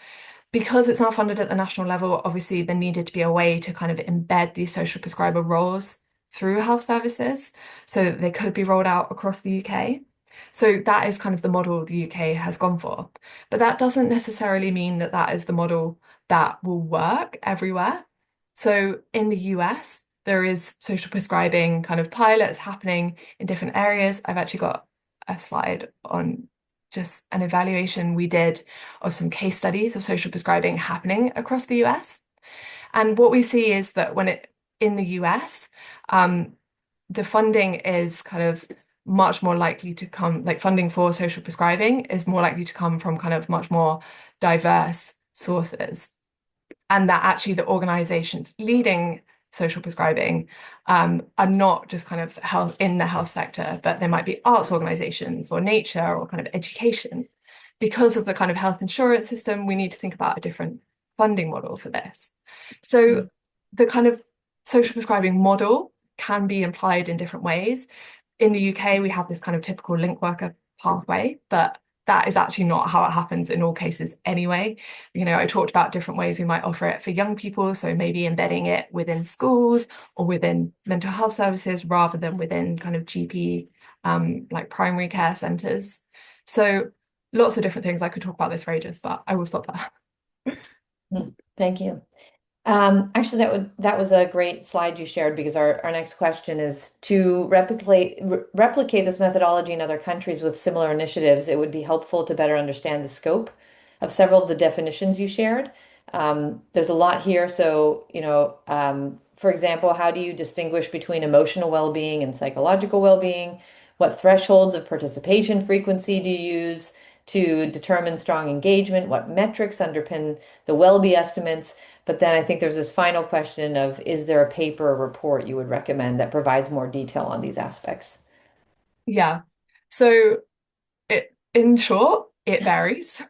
Because it's now funded at the national level, obviously there needed to be a way to kind of embed these social prescriber roles through health services so that they could be rolled out across the UK. So that is kind of the model the UK has gone for. But that doesn't necessarily mean that that is the model that will work everywhere. So in the US, there is social prescribing kind of pilots happening in different areas. I've actually got a slide on just an evaluation we did of some case studies of social prescribing happening across the US. And what we see is that in the US, the funding is kind of much more likely to come, like funding for social prescribing is more likely to come from kind of much more diverse sources. And that actually the organizations leading social prescribing are not just kind of health in the health sector, but there might be arts organizations or nature or kind of education. Because of the kind of health insurance system, we need to think about a different funding model for this. So the kind of social prescribing model can be implied in different ways. In the UK, we have this kind of typical link worker pathway, but that is actually not how it happens in all cases anyway. I talked about different ways we might offer it for young people, so maybe embedding it within schools or within mental health services rather than within kind of GP, like primary care centres. So lots of different things. I could talk about this for ages, but I will stop there. Thank you. Actually, that was a great slide you shared because our next question is to replicate this methodology in other countries with similar initiatives. It would be helpful to better understand the scope of several of the definitions you shared. There's a lot here. So, for example, how do you distinguish between emotional well-being and psychological well-being? What thresholds of participation frequency do you use to determine strong engagement? What metrics underpin the well-be estimates? But then I think there's this final question of, is there a paper or report you would recommend that provides more detail on these aspects? Yeah. So in short, it varies.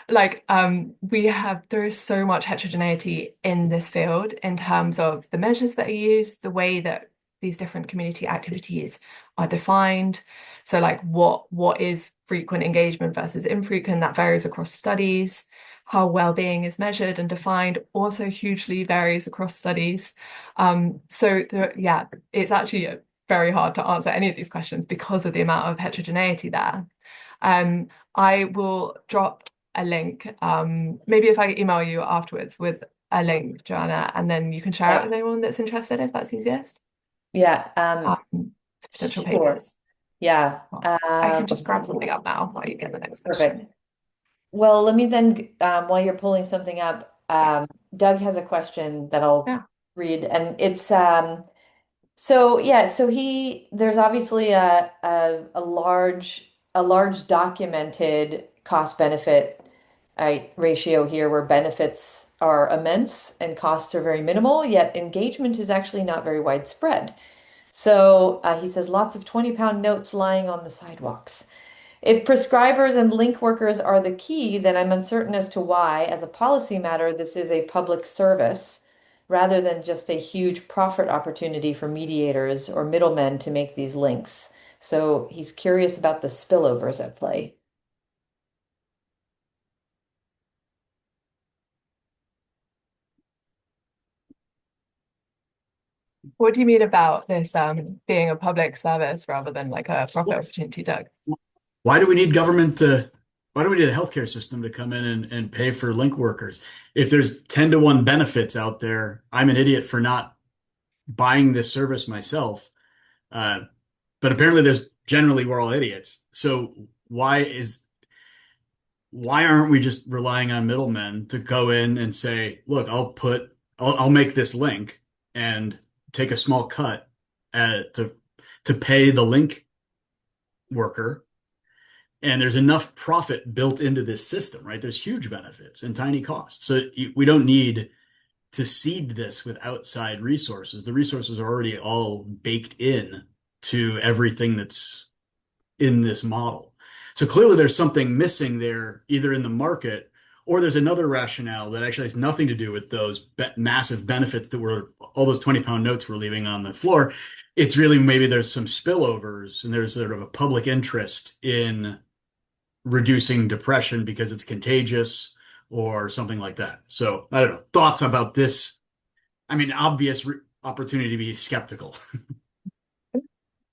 Like there is so much heterogeneity in this field in terms of the measures that are used, the way that these different community activities are defined. So like what is frequent engagement versus infrequent, that varies across studies. How well-being is measured and defined also hugely varies across studies. It's actually very hard to answer any of these questions because of the amount of heterogeneity there. I will drop a link. Maybe if I email you afterwards with a link, Joanna, and then you can share it Yeah. with anyone that's interested, if that's easiest. Yeah. To potential Sure. papers. Yeah. Well, I can just grab something up now while you get the next question. Perfect. Well, let me then, while you're pulling something up, Doug has a question that I'll Yeah. read, and it's so yeah, so there's obviously a large documented cost benefit ratio here where benefits are immense and costs are very minimal, yet engagement is actually not very widespread. So he says lots of 20-pound notes lying on the sidewalks. If prescribers and link workers are the key, then I'm uncertain as to why, as a policy matter, this is a public service rather than just a huge profit opportunity for mediators or middlemen to make these links. So he's curious about the spillovers at play. What do you mean about this being a public service rather than like a profit opportunity, Doug? Why do we need government to, why do we need a healthcare system to come in and pay for link workers? If there's 10 to 1 benefits out there, I'm an idiot for not buying this service myself. Uh, but apparently there's generally we're all idiots. So why aren't we just relying on middlemen to go in and say, look, I'll make this link and take a small cut to pay the link worker. And there's enough profit built into this system, right? There's huge benefits and tiny costs. So we don't need to seed this with outside resources. The resources are already all baked in to everything that's in this model. So clearly there's something missing there, either in the market or there's another rationale that actually has nothing to do with those massive benefits that were all those 20-pound notes we're leaving on the floor. It's really maybe there's some spillovers and there's sort of a public interest in reducing depression because it's contagious or something like that. So I don't know. Thoughts about this? I mean, obvious opportunity to be skeptical.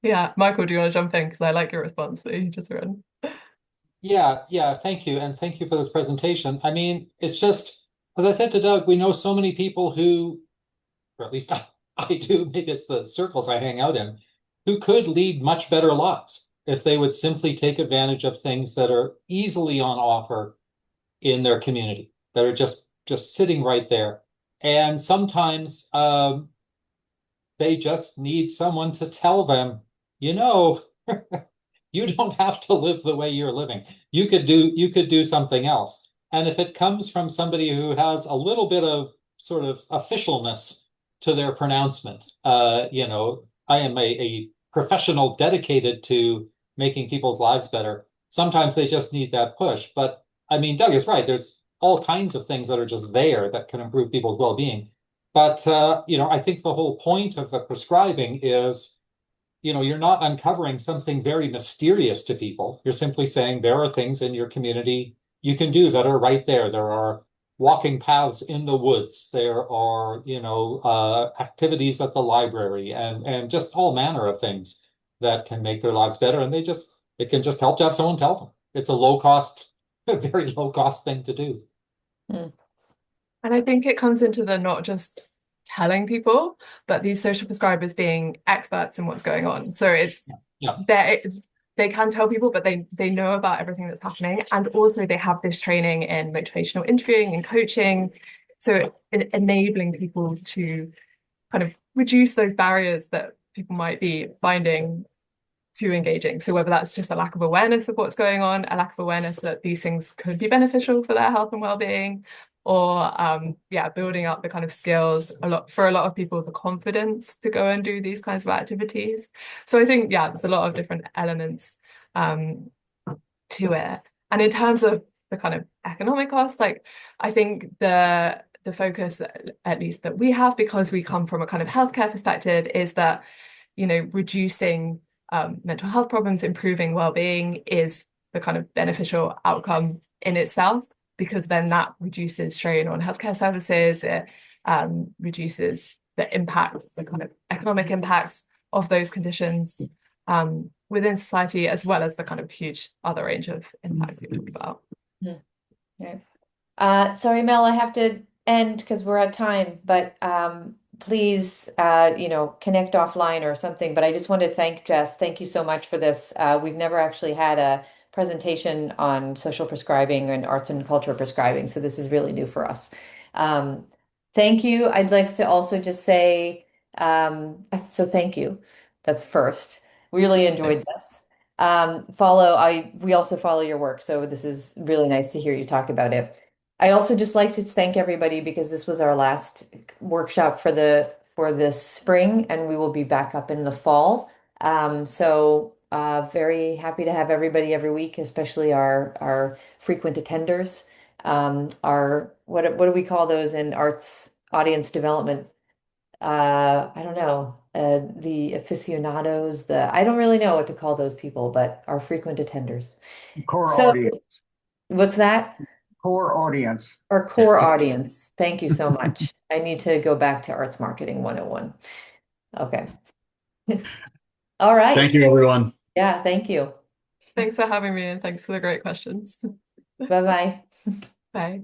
Yeah, Michael, do you want to jump in? Because I like your response that you just read. Yeah, thank you. And thank you for this presentation. I mean, it's just, as I said to Doug, we know so many people who, or at least I do, maybe it's the circles I hang out in, who could lead much better lives if they would simply take advantage of things that are easily on offer in their community, that are just sitting right there. And sometimes they just need someone to tell them, you know, you don't have to live the way you're living. You could do something else. And if it comes from somebody who has a little bit of sort of officialness to their pronouncement, I am a professional dedicated to making people's lives better. Sometimes they just need that push. But I mean, Doug is right. There's all kinds of things that are just there that can improve people's well-being. But I think the whole point of the prescribing is, you're not uncovering something very mysterious to people. You're simply saying there are things in your community you can do that are right there. There are walking paths in the woods. There are, activities at the library and just all manner of things that can make their lives better. And it can just help to have someone tell them. It's a low cost, a very low cost thing to do. Hmm. And I think it comes into the not just telling people, but these social prescribers being experts in what's going on. So it's Yeah. they can tell people, but they know about everything that's happening. And also they have this training in motivational interviewing and coaching. So enabling people to kind of reduce those barriers that people might be finding too engaging. So whether that's just a lack of awareness of what's going on, a lack of awareness that these things could be beneficial for their health and well-being, or building up the kind of skills for a lot of people, the confidence to go and do these kinds of activities. So I think, there's a lot of different elements to it. And in terms of the kind of economic costs, like I think the focus, at least that we have, because we come from a kind of healthcare perspective, is that, reducing mental health problems, improving well-being is the kind of beneficial outcome in itself, because then that reduces strain on healthcare services. It reduces the impacts, the kind of economic impacts of those conditions. within society, as well as the kind of huge other range of impacts we talked about. Yeah. Sorry, Mel, I have to end because we're at time, but please, connect offline or something. But I just want to thank Jess. Thank you so much for this. We've never actually had a presentation on social prescribing and arts and culture prescribing, so this is really new for us. Um, Thank you. I'd like to also just say, so thank you. That's first. Really enjoyed Thanks. this. We also follow your work, so this is really nice to hear you talk about it. I also just like to thank everybody because this was our last workshop for this spring, and we will be back up in the fall. Very happy to have everybody every week, especially our frequent attenders. Our what do we call those in arts audience development? I don't know. The aficionados, I don't really know what to call those people, but our frequent attenders. Core So, audience, what's that? core audience. Our core audience. Thank you so much. I need to go back to Arts Marketing 101. Okay. All right. Thank you, everyone. Yeah, thank you. Thanks for having me, and thanks for the great questions. Bye-bye. Bye.